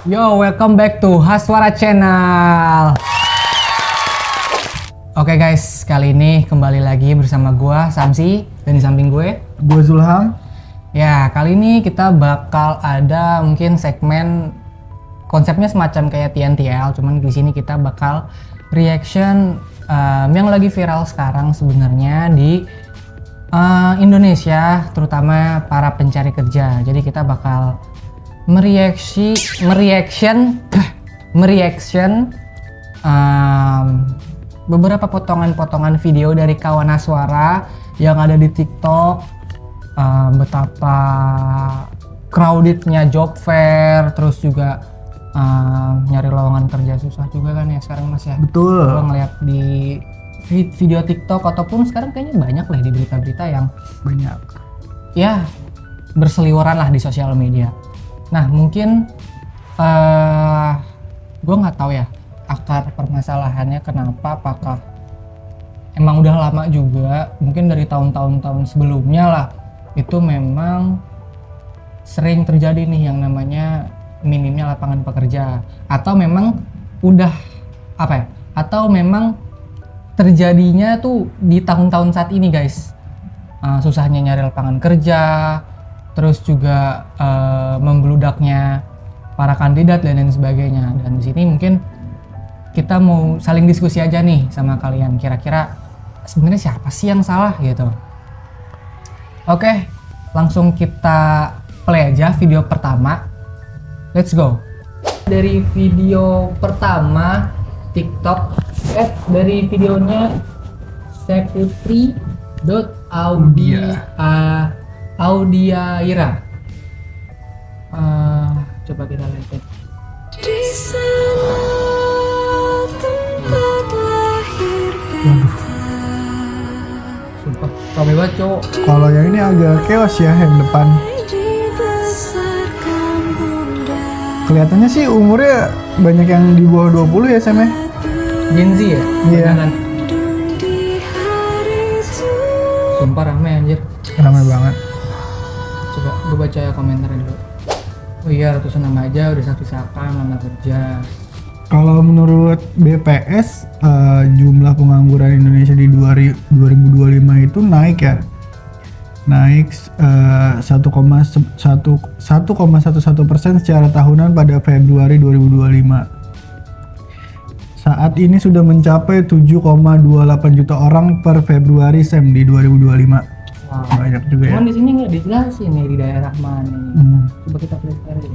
Yo, welcome back to Haswara Channel. Oke guys, kali ini kembali lagi bersama gua Samsi dan di samping gue Zulham. Ya, kali ini kita bakal ada mungkin segmen konsepnya semacam kayak TNTL, cuman di sini kita bakal reaction yang lagi viral sekarang sebenarnya di Indonesia, terutama para pencari kerja. Jadi kita bakal mereaction beberapa potongan-potongan video dari kawan Haswara yang ada di TikTok, betapa crowdednya job fair, terus juga nyari lowongan kerja susah juga kan ya sekarang Mas ya. Betul. Gua ngeliat di video TikTok ataupun sekarang kayaknya banyak lah di berita-berita yang Banyak. ya berseliweran lah di sosial media. Nah mungkin gue nggak tahu ya akar permasalahannya kenapa, apakah emang udah lama juga, mungkin dari tahun-tahun sebelumnya lah itu memang sering terjadi nih yang namanya minimnya lapangan pekerja, atau memang udah apa ya, atau memang terjadinya tuh di tahun-tahun saat ini guys. Susahnya nyari lapangan kerja, terus juga membludaknya para kandidat dan lain sebagainya. Dan di sini mungkin kita mau saling diskusi aja nih sama kalian, kira-kira sebenarnya siapa sih yang salah gitu. Oke, langsung kita play aja video pertama. Let's go. Dari video pertama TikTok, dari videonya Audiaira. Coba kita lihat ya. Di sana tempat lahir Sumpah, rame banget cowok. Kalau yang ini agak chaos ya yang depan. dibesarkan bunda. Kelihatannya sih umurnya banyak yang di bawah 20 ya Sam ya. Gen Z ya? Iya. Jangan. Di hari tua. Sumpah rame anjir. Ramai banget. Coba gue baca komentarnya dulu. Oh iya, ratusan nama aja udah satu desakan lamar kerja. Kalau menurut BPS jumlah pengangguran Indonesia di 2025 itu naik ya. Naik 1,11% secara tahunan pada Februari 2025. Saat ini sudah mencapai 7,28 juta orang per Februari Sam di 2025. Wow. Banyak juga ya. Cuman di sini nggak dijelasin nih di daerah mana nih. Coba kita pelajari deh.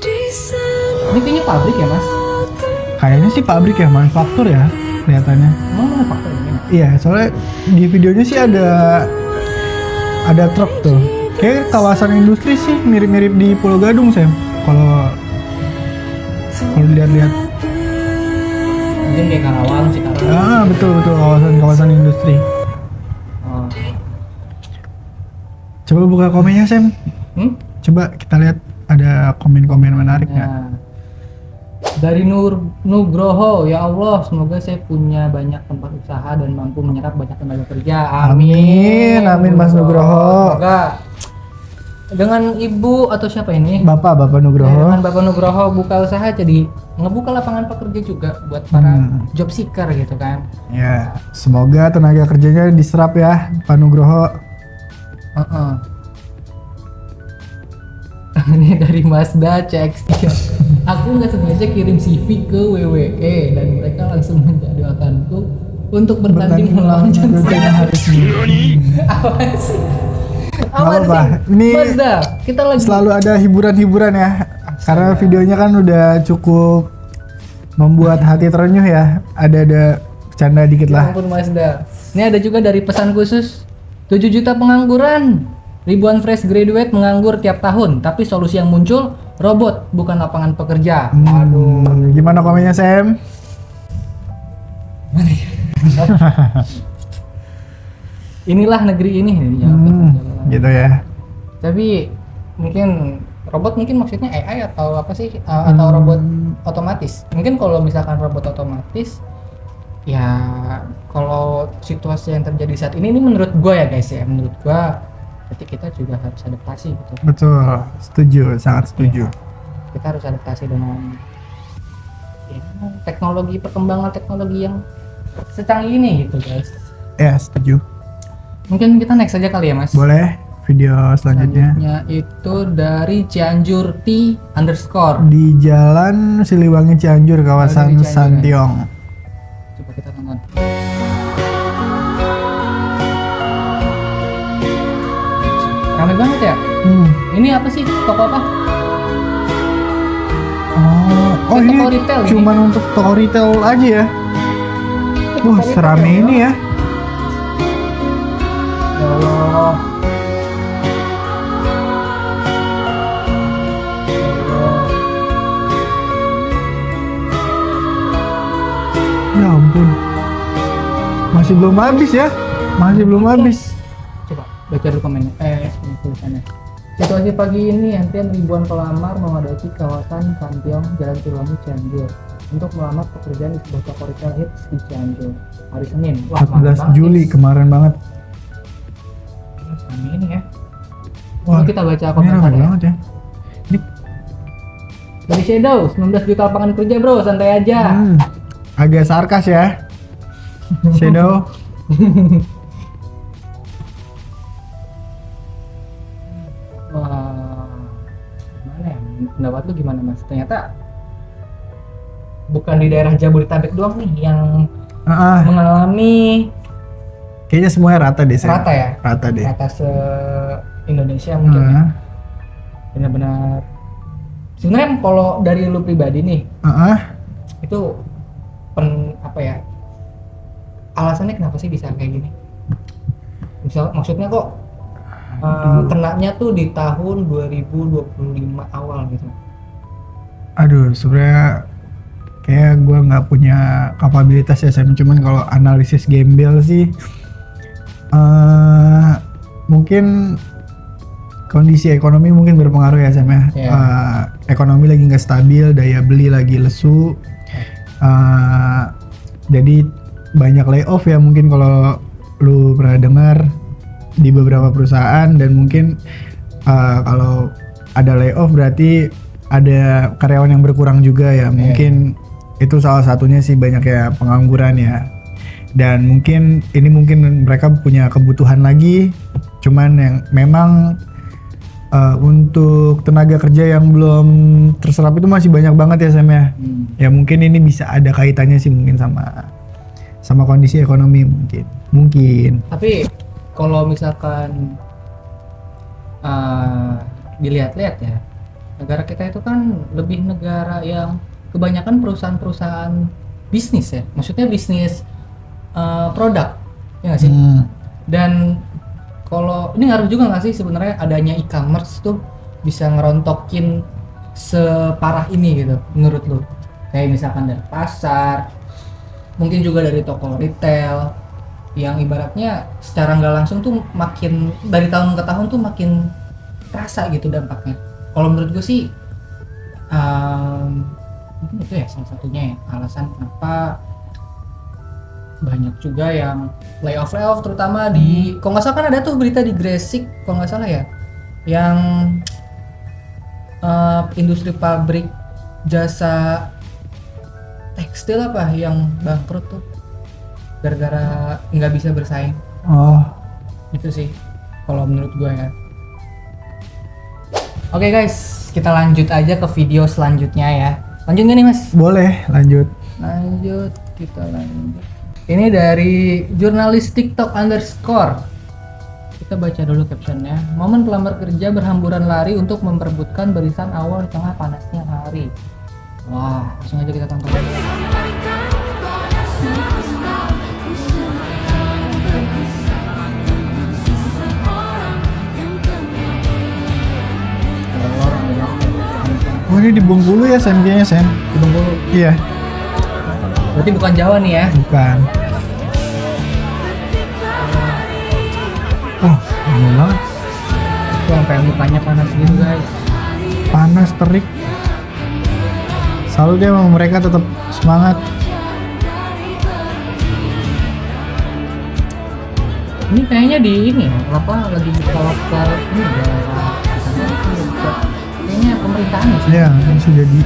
Di sana Ini kayaknya pabrik ya mas? Kayaknya sih pabrik ya, manufaktur ya kelihatannya. Emang manufaktur ini? Iya, soalnya di videonya sih ada truk tuh. Kayak kawasan industri sih mirip-mirip di Pulau Gadung Sam. Kalau dilihat-lihat. Mungkin kayak Karawang sih Karawang. Betul kawasan industri. Oh. Coba buka komennya Sam. Coba kita lihat ada komen-komen menarik nggak? Ya. Dari Nugroho, ya Allah, semoga saya punya banyak tempat usaha dan mampu menyerap banyak tenaga kerja. Amin Mas Nugroho. Semoga dengan ibu atau siapa ini? Bapak Nugroho. Dengan Bapak Nugroho buka usaha, jadi ngebuka lapangan pekerja juga buat para job seeker gitu kan. Ya, semoga tenaga kerjanya diserap ya Pak Nugroho. Ini dari Mazda CX-3. Aku nggak sengaja kirim CV ke WWE dan mereka langsung menjadwalkanku untuk bertanding melawan John Cena. hari Senin. Apa sih? Apa? Ini Mazda, kita lagi selalu ada hiburan-hiburan ya. Karena videonya kan udah cukup membuat hati terenyuh ya. Ada bercanda dikit Ya lah. ampun Mazda. Ini ada juga dari pesan khusus 7 juta pengangguran. Ribuan fresh graduate menganggur tiap tahun, tapi solusi yang muncul robot bukan lapangan pekerja. Aduh. Gimana komennya Sam? Inilah negeri ini. Gitu ya. Tapi mungkin robot mungkin maksudnya AI atau apa sih? Atau robot otomatis. Mungkin kalau misalkan robot otomatis ya kalau situasi yang terjadi saat ini menurut gua ya guys ya, menurut gua berarti kita juga harus adaptasi gitu. Betul, setuju, sangat setuju. kita harus adaptasi dengan ya, teknologi, perkembangan teknologi yang secanggih ini gitu guys. Ya, setuju. Mungkin kita next aja kali ya mas. Boleh video selanjutnya. Selanjutnya itu dari Cianjur T underscore. Di Jalan Siliwangi Cianjur, kawasan Cianjur, ya. Santiong. Coba kita tonton. Rame banget ya. Ini apa sih, toko apa? Oh, ini Toko retail ini. cuman untuk toko retail aja ya. Wah, serame ini ya. Ya Allah. Ya ampun. Masih belum habis ya. Masih belum habis. Coba baca dulu komennya. Ini tulisannya. Situasi pagi ini antrian ribuan pelamar memadati kawasan Santiong, Jalan Siliwangi, Cianjur untuk melamar pekerjaan di sebuah toko retail hits di Cianjur hari Senin. Wah, 14 Juli kemarin banget. Ini ya. Wah, Coba kita baca Ini komentar ramai ya. banget ya. Ini Dari Shadow, 19 juta lapangan kerja bro, santai aja. agak sarkas ya. Shadow. Wah, gimana ya? Pendapat lu gimana mas? Ternyata bukan di daerah Jabodetabek doang nih yang Ah, mengalami kayaknya semuanya rata deh. Sam. rata ya, Rata deh. rata se Indonesia mungkin ya. Ah, Benar-benar. Sebenarnya kalau dari lu pribadi nih, itu apa ya? Alasannya kenapa sih bisa kayak gini? Maksudnya kok kenanya tuh di tahun 2025 awal gitu. Aduh, sebenarnya kayak gue nggak punya kapabilitas ya Sam. Cuman kalau analisis gembel sih, mungkin kondisi ekonomi mungkin berpengaruh ya Sam ya. Iya. Ekonomi lagi nggak stabil, daya beli lagi lesu. Jadi banyak layoff ya mungkin kalau lu pernah dengar di beberapa perusahaan, dan mungkin kalau ada layoff berarti ada karyawan yang berkurang juga ya. Mungkin itu salah satunya sih, banyak ya pengangguran ya. Dan mungkin mereka punya kebutuhan lagi, cuman yang memang untuk tenaga kerja yang belum terserap itu masih banyak banget ya Sam ya. Ya mungkin ini bisa ada kaitannya sih mungkin sama kondisi ekonomi mungkin. Tapi kalau misalkan dilihat-lihat ya, negara kita itu kan lebih negara yang kebanyakan perusahaan-perusahaan bisnis ya, maksudnya bisnis produk, ya nggak sih? Dan kalau ini ngaruh juga nggak sih sebenarnya adanya e-commerce tuh bisa ngerontokin separah ini gitu, menurut lu? Kayak misalkan dari pasar, mungkin juga dari toko retail, yang ibaratnya secara nggak langsung tuh makin dari tahun ke tahun tuh makin terasa gitu dampaknya. Kalau menurut gue sih mungkin itu ya salah satunya ya alasan kenapa banyak juga yang layoff terutama di, kalau nggak salah kan ada tuh berita di Gresik kalau nggak salah ya, yang industri pabrik jasa tekstil apa yang bangkrut tuh gara-gara nggak bisa bersaing. Oh, Itu sih kalau menurut gue ya. Oke guys, kita lanjut aja ke video selanjutnya ya. Lanjut nggak nih mas? boleh lanjut. Lanjut, kita lanjut. Ini dari jurnalis TikTok underscore. Kita baca dulu captionnya. Momen pelamar kerja berhamburan lari untuk memperebutkan barisan awal di tengah panasnya hari. Wah, langsung aja kita tonton. Oh, ini di Bengkulu ya Sam, kayaknya Sam. Di Bengkulu. Iya, Berarti bukan Jawa nih ya? bukan. Oh, lama banget. Tuh sampai mukanya panas gitu guys. Panas, terik. Selalu dia sama mereka tetap semangat. Ini kayaknya di ini ya, apa lagi buka loker ini daerah kayaknya pemerintahan ya sih? Ya bisa jadi.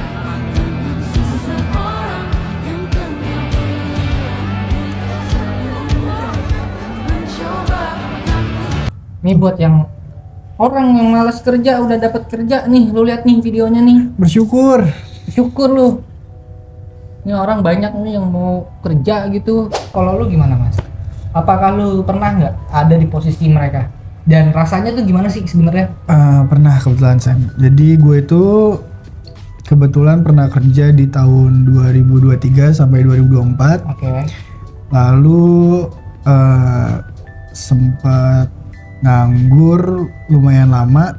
Nih buat yang orang yang malas kerja udah dapat kerja nih, lu lihat nih videonya nih, Bersyukur. syukur lu. Ini orang banyak nih yang mau kerja gitu. Kalau lu gimana mas? Apakah lu pernah nggak ada di posisi mereka? Dan rasanya tuh gimana sih sebenarnya? Pernah kebetulan Sam. Jadi gue itu kebetulan pernah kerja di tahun 2023 sampai 2024. Oke. Lalu sempat nganggur lumayan lama,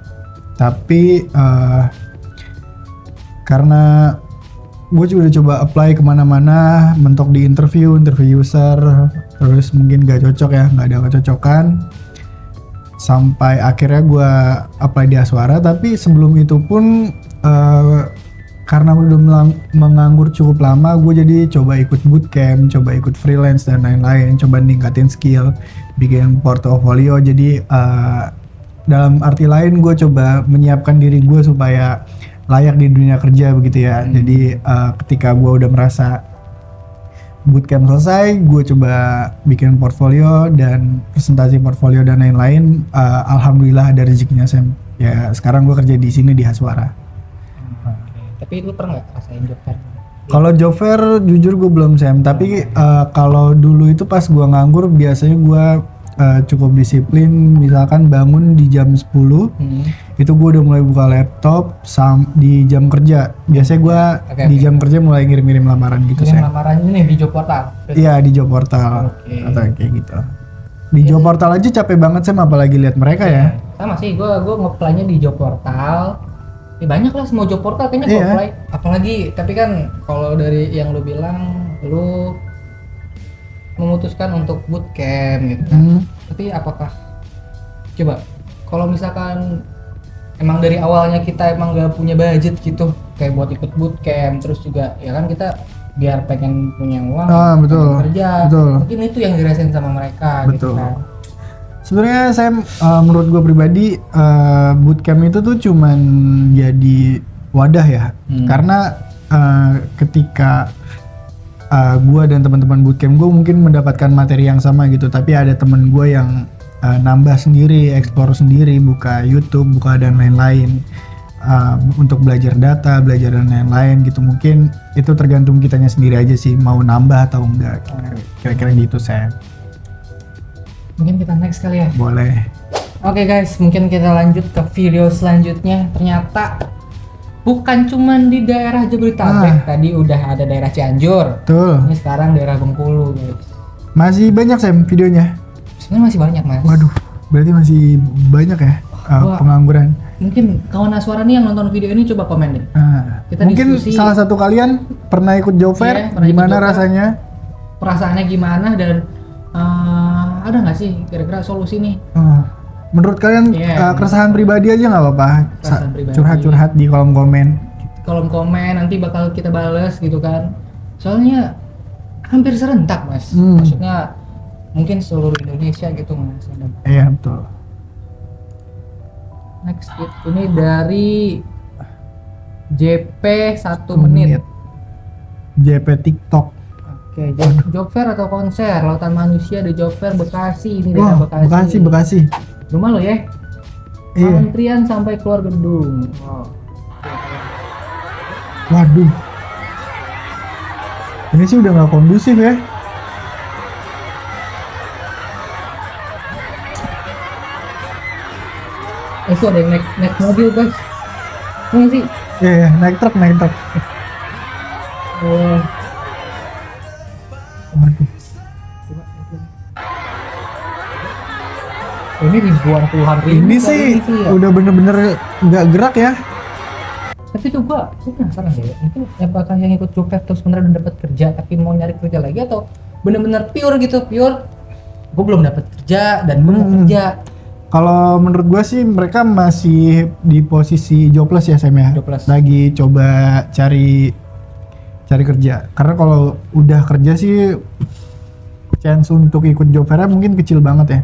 tapi karena gue juga udah coba apply kemana-mana, mentok di interview user, terus mungkin gak cocok ya, nggak ada kecocokan, sampai akhirnya gue apply di Aswara. Tapi sebelum itu pun karena udah menganggur cukup lama, gue jadi coba ikut bootcamp, coba ikut freelance dan lain-lain, coba ningkatin skill, bikin portofolio. Jadi dalam arti lain gue coba menyiapkan diri gue supaya layak di dunia kerja begitu ya. Jadi ketika gue udah merasa bootcamp selesai, gue coba bikin portfolio dan presentasi portfolio dan lain-lain. Alhamdulillah ada rezekinya Sam. Ya sekarang gue kerja di sini di Haswara. Tapi lu pernah nggak rasain job fair? Kalau job fair jujur gue belum Sam, tapi kalau dulu itu pas gue nganggur biasanya gue cukup disiplin. Misalkan bangun di jam 10, itu gue udah mulai buka laptop di jam kerja. Biasanya gue di jam kerja mulai ngirim-ngirim lamaran gitu Yang Sam. lamaran ini di job portal? Iya di job portal. Oke. Atau kayak gitu. Di job portal aja capek banget Sam, apalagi lihat mereka ya. Sama sih, gue nge-apply-nya di job portal. Ya banyak lah semua job portal kayaknya Iya. gue apply. Apalagi, tapi kan kalau dari yang lu bilang, lu memutuskan untuk bootcamp gitu kan. Tapi apakah, coba, kalau misalkan emang dari awalnya kita emang gak punya budget gitu, kayak buat ikut bootcamp, terus juga ya kan kita biar pengen punya uang, Betul. pengen kerja, Betul. mungkin itu yang dirasain sama mereka gitu Betul. kan. Sebenarnya saya menurut gue pribadi bootcamp itu tuh cuman jadi wadah ya. Karena ketika gue dan teman-teman bootcamp gue mungkin mendapatkan materi yang sama gitu, tapi ada temen gue yang nambah sendiri, explore sendiri, buka YouTube, buka dan lain-lain untuk belajar data, belajar dan lain-lain gitu. Mungkin itu tergantung kitanya sendiri aja sih mau nambah atau enggak. Kira-kira gitu saya. Mungkin kita next kali ya. Boleh. Oke guys, mungkin kita lanjut ke video selanjutnya. Ternyata bukan cuman di daerah Jabodetabek, tadi udah ada daerah Cianjur. Betul. Ini sekarang daerah Bengkulu guys. Masih banyak Sam videonya. Sebenarnya masih banyak mas. Waduh, berarti masih banyak ya Wah. pengangguran. Mungkin kawan Aswara nih yang nonton video ini coba komen deh. Kita Mungkin diskusi. salah satu kalian pernah ikut job fair, Iya, pernah ikut gimana job fair. rasanya? Perasaannya gimana dan ada nggak sih kira-kira solusi nih? Menurut kalian Iya. keresahan pribadi aja nggak apa-apa, Keresahan pribadi. curhat-curhat di kolom komen. Kolom komen nanti bakal kita bales gitu kan. Soalnya hampir serentak mas. Maksudnya mungkin seluruh Indonesia gitu mas. Iya betul. Next ini dari JP 1 menit. JP TikTok. Oke, job fair atau konser? Lautan Manusia ada job fair Bekasi, ini daerah Wah, Bekasi. Rumah lo ya? Iya. Antrian sampai keluar gedung. Wow. Waduh. Ini sih udah nggak kondusif ya. Itu ada yang naik mobil guys. Ini sih. Iya, naik truk. Oh. Waduh. Ini ribuan puluhan ribu. Ini kali sih ya. udah bener-bener nggak gerak ya. Tapi tuh gua penasaran deh. Itu apakah yang ikut job fair terus beneran udah dapat kerja tapi mau nyari kerja lagi atau bener-bener pure gitu, pure. Gue belum dapat kerja dan gue mau kerja. Kalau menurut gue sih mereka masih di posisi jobless ya Sam ya. Jobless. Lagi coba cari kerja. Karena kalau udah kerja sih chance untuk ikut job fair mungkin kecil banget ya.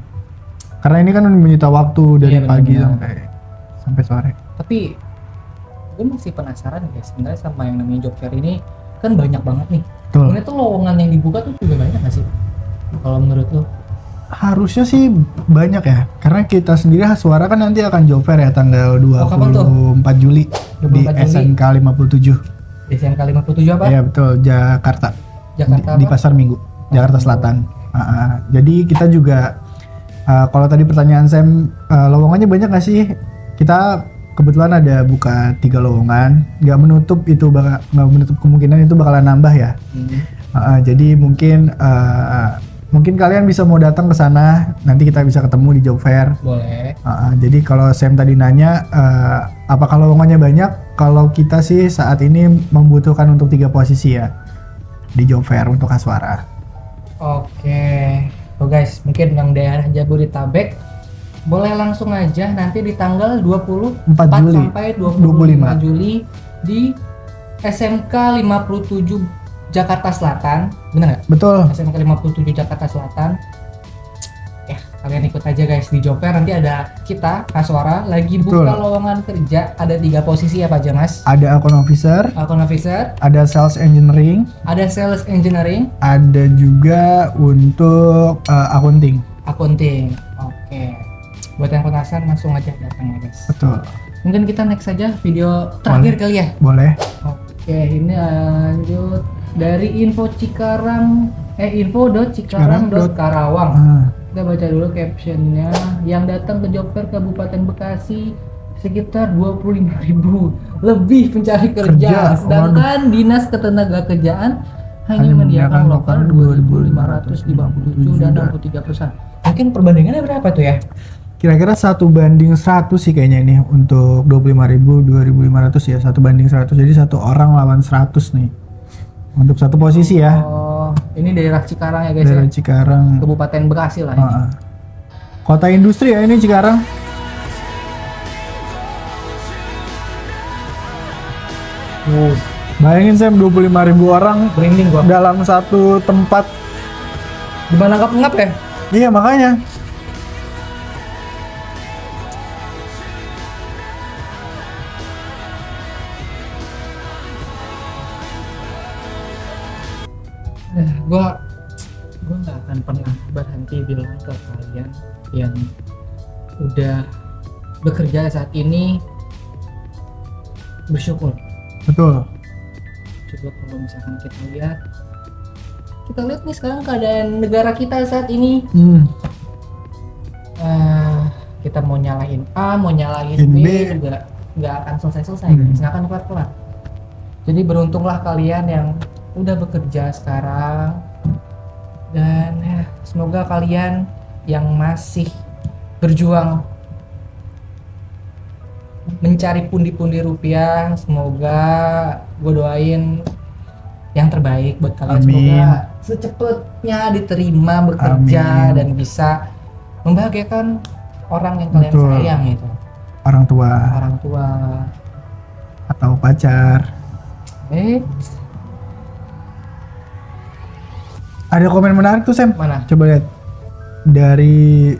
Karena ini kan menyita waktu dari Iya, pagi benar-benar. sampai sore. Tapi gue masih penasaran guys sebenarnya sama yang namanya job fair ini, kan banyak banget nih. Betul. Sebenarnya tuh lowongan yang dibuka tuh juga banyak nggak sih kalau menurut lo? Harusnya sih banyak ya, karena kita sendiri Haswara kan nanti akan job fair ya tanggal kapan tuh? 24 Juli 24 di Juli. SMK 57. SMK 57 apa? Iya betul, Jakarta. Jakarta Di apa? Pasar Minggu, Jakarta Selatan. Jadi kita juga kalau tadi pertanyaan Sam, lowongannya banyak nggak sih? Kita kebetulan ada buka 3 lowongan, nggak menutup kemungkinan itu bakalan nambah ya. Jadi mungkin kalian bisa mau datang ke sana, nanti kita bisa ketemu di job fair. Boleh. Jadi kalau Sam tadi nanya apakah lowongannya banyak, kalau kita sih saat ini membutuhkan untuk 3 posisi ya di job fair untuk Haswara. Oke. So guys, mungkin yang daerah Jabodetabek boleh langsung aja nanti di tanggal 24 Juli. sampai 25 Juli di SMK 57 Jakarta Selatan, bener nggak? Betul. SMK 57 Jakarta Selatan. Ya, kalian ikut aja guys di job fair, nanti ada kita Haswara lagi buka Betul. lowongan kerja, ada 3 posisi apa aja mas? Ada account officer, Account officer, ada sales engineering, ada sales engineering, ada juga untuk accounting. accounting. Oke. Buat yang penasaran langsung aja datang ya guys. Betul. Mungkin kita next aja video terakhir kali ya. Boleh. Oke, ini lanjut dari info.cikarang.karawang. Kita baca dulu captionnya. Yang datang ke job fair Kabupaten Bekasi sekitar 25.000 lebih pencari kerja. Sedangkan Dinas Ketenagakerjaan hanya menyediakan lokal 2.557 dan 63 perusahaan. Mungkin perbandingannya berapa tuh ya? Kira-kira 1:100 sih kayaknya ini untuk 25.000, 2.500 ya, 1:100. Jadi 1 orang lawan 100 nih. Untuk 1 posisi ya. Oh, ini daerah Cikarang ya guys Daerah ya. Cikarang. Kabupaten Bekasi lah ini. Kota industri ya ini Cikarang. Bayangin Sam, 25.000 orang Merinding gua. dalam satu tempat. Gimana ngap ya? Iya makanya. Gua nggak akan pernah berhenti bilang ke kalian yang udah bekerja saat ini, bersyukur. Betul. Coba kalau misalkan kita lihat nih sekarang keadaan negara kita saat ini, kita mau nyalahin A, mau nyalahin B, juga nggak akan selesai, nggak akan kelar. Jadi beruntunglah kalian yang udah bekerja sekarang, dan ya, semoga kalian yang masih berjuang mencari pundi-pundi rupiah, semoga gue doain yang terbaik buat kalian. Amin. Semoga secepatnya diterima bekerja. Amin. Dan bisa membahagiakan orang yang kalian Betul. sayang gitu, Orang tua orang tua. atau pacar. Ada komen menarik tuh Sam. Mana? Coba lihat. Dari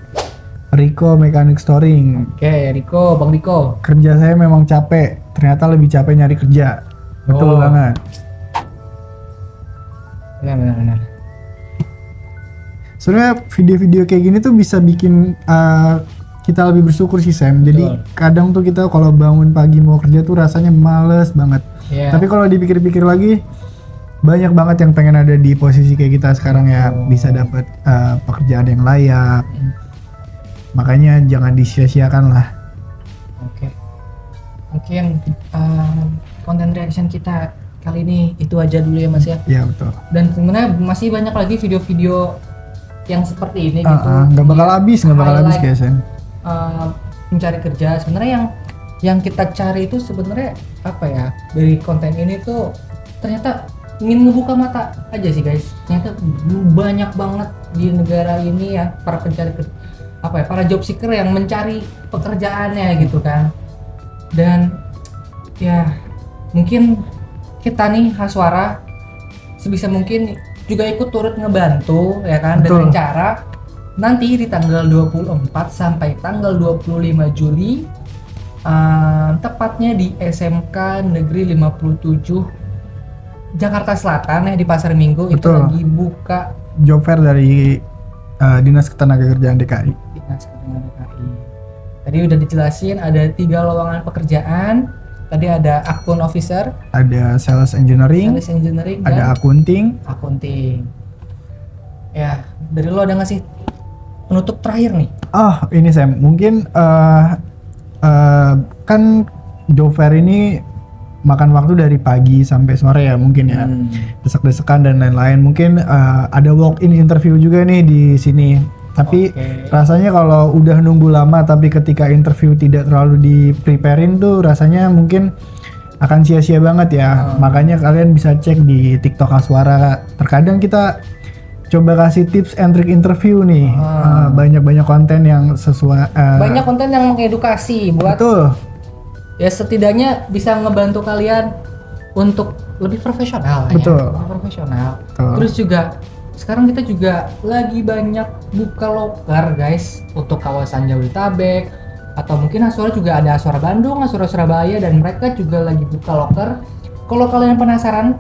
Rico Mechanic Storing. Oke, Riko, Bang Riko. Kerja saya memang capek. Ternyata lebih capek nyari kerja. Betul banget. Ya, benar-benar. Sebenarnya video-video kayak gini tuh bisa bikin kita lebih bersyukur sih Sam. Jadi kadang tuh kita kalau bangun pagi mau kerja tuh rasanya males banget. Yeah. Tapi kalau dipikir-pikir lagi, banyak banget yang pengen ada di posisi kayak kita sekarang ya, bisa dapat pekerjaan yang layak. Makanya jangan disia-siakan lah. Oke. Mungkin konten reaction kita kali ini itu aja dulu ya Mas ya. Iya betul. Dan sebenarnya masih banyak lagi video-video yang seperti ini gitu. Nggak bakal habis Highlight, guys ya. Mencari kerja. Sebenarnya yang kita cari itu sebenarnya apa ya, dari konten ini tuh ternyata ingin ngebuka mata aja sih guys. Ternyata banyak banget di negara ini ya para pencari para job seeker yang mencari pekerjaannya gitu kan. Dan ya mungkin kita nih Haswara sebisa mungkin juga ikut turut ngebantu ya kan. Betul. Dengan cara nanti di tanggal 24 sampai tanggal 25 Juli tepatnya di SMK Negeri 57 Jakarta Selatan ya, di Pasar Minggu. Itu Betul. lagi buka Job fair dari Dinas Ketenagakerjaan DKI. Dinas Ketenagakerjaan DKI. Tadi udah dijelasin ada 3 lowongan pekerjaan. Tadi ada akun officer, Ada sales engineering, sales engineering, ada dan akunting. akunting. Ya, dari lo ada nggak sih penutup terakhir nih? Oh, ini Sam, mungkin kan job fair ini makan waktu dari pagi sampai sore ya mungkin ya. Desek-desekan dan lain-lain. Mungkin ada walk-in interview juga nih di sini. Tapi Oke. rasanya kalau udah nunggu lama tapi ketika interview tidak terlalu di-preparein tuh rasanya mungkin akan sia-sia banget ya. Makanya kalian bisa cek di TikTok Haswara. Terkadang kita coba kasih tips and trick interview nih. Banyak-banyak konten yang sesuai. Banyak konten yang mengedukasi buat Betul. ya setidaknya bisa ngebantu kalian untuk lebih profesional. Betul. Ya, lebih profesional. Betul. Terus juga sekarang kita juga lagi banyak buka loker guys untuk kawasan Jabodetabek, atau mungkin Haswara juga ada Haswara Bandung, Haswara Surabaya, dan mereka juga lagi buka loker. Kalau kalian penasaran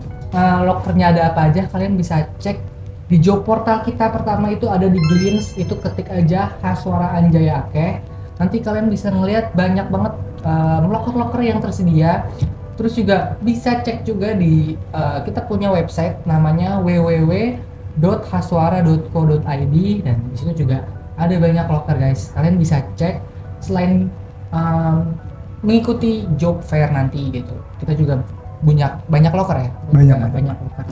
lokernya ada apa aja, kalian bisa cek di job portal kita. Pertama itu ada di Glints, itu ketik aja Haswara Anjaya Akeh. Nanti kalian bisa ngelihat banyak banget loker-loker yang tersedia. Terus juga bisa cek juga di kita punya website namanya www.haswara.co.id, dan di situ juga ada banyak loker guys. Kalian bisa cek selain mengikuti job fair nanti gitu. Kita juga punya banyak loker ya. Banyak loker.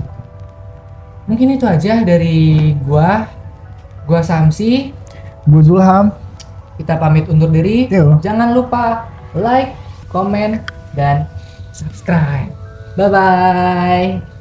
Mungkin itu aja dari gua Samsi. Gue Zulham. Kita pamit undur diri. Yo. Jangan lupa like, komen, dan subscribe. Bye bye.